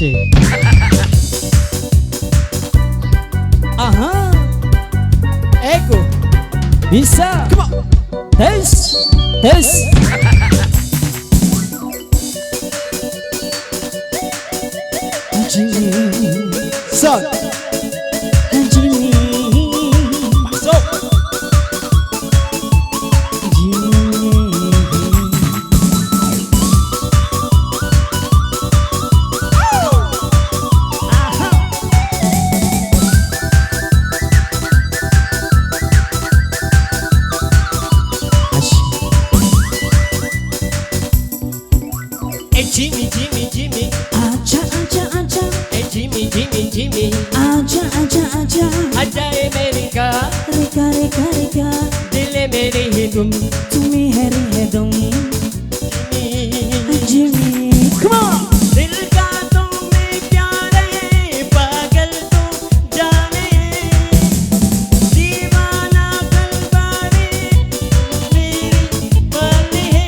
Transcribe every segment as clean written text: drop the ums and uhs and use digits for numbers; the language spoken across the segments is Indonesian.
Asik. Aha. Eko. Bisa. Come on. Tes. Tes. Jimmy. Son. Jimmy. Masuk. Jimmy, Jimmy, Jimmy, Aja, aja, aja, Jimmy, Jimmy, Jimmy, aja, aja, aja. aja Amerika, Rika, rika, rika. dile mere hidum, Tumi heri hedong. Jimmy, Jimmy, come on. दिल का तुम्हें प्यार है, पागल तुम जाने, दीवाना कलबारे, मेरी bali है,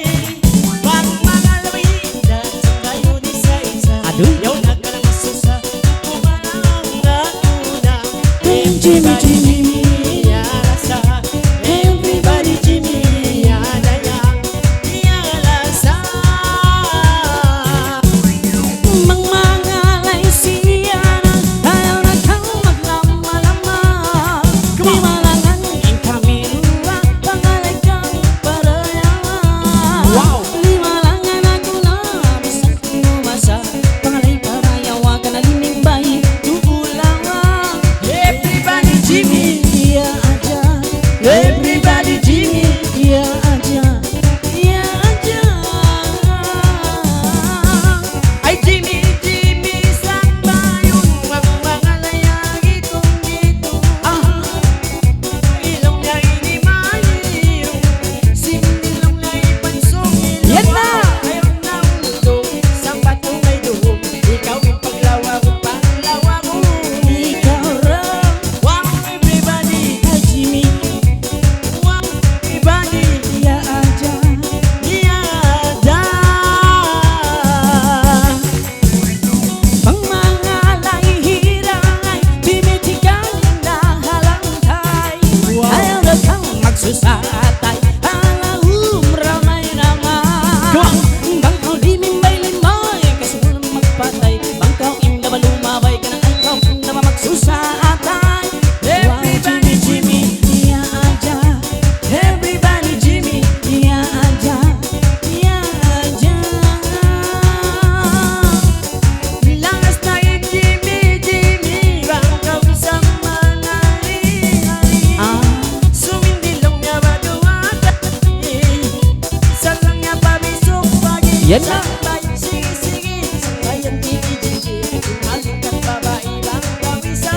bang mangalwi, dan tayo di isa-isa. Aduh. Yaw nagkalasasa, kumalang una. Jimmy, Jimmy. Yalasa, everybody Jimmy, yalaya, yalasa. Mangmangalay siya na ayaw na kang maglama-lama. Di malangan ang kamilwa, pangalay kang parayawa. Wow. Di malangan ako na bisang umasa, pangalay parayawa ka na linimbay, tuulawa. Everybody Jimmy, Iya aja, everybody Jimmy. iya aja, iya aja. Ay Jimmy, Jimmy, saan ba yun? Mga layagi kong dito. Ilong niya inimayo, sinilong na ipansong ilaw. Yan na! Mayroon na mundo, sa bato may duhog. Ikaw yung paglawa ko, panglawa ko. Ikaw raw, Wow, everybody, ay Jimmy, wow, everybody. iya aja. Yada. Pang mga lahihiray, timitikang nahalangkay. Ayaw na kang magsusatay, alahum ramay naman. Bangkaw di mimbay-limay, kasunod magpatay. Bangkaw imda ba lumabay ka na ikaw na ba magsusatay. Everybody Jimmy, Iya aja, everybody Jimmy. iya aja, iya aja. Langas tayo Jimmy, Jimmy. Bangkaw isang manali-hali. Sumindilong niya maduwata. Isa lang niya pabisok pagi. Yan na. Sige, sige. Sabayan tiki-tiki. Alikat babae. Bangkaw isa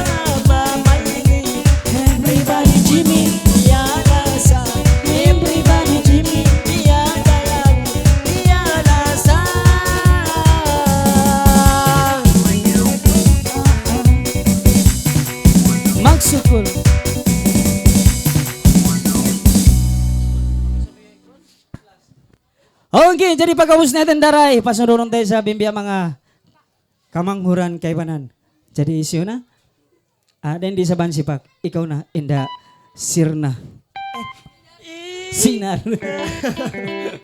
mamayili. Everybody Jimmy, Yalasa. everybody Jimmy. Yadalang. Yalasa. Magsukol. Okay, jadi pagkabus natin daray, pasunod tayo sa bimbya mga kamanghuran kaibanan. Jadi isu na, dan di saban sipak, ikaw na, inda sirna. Sinar.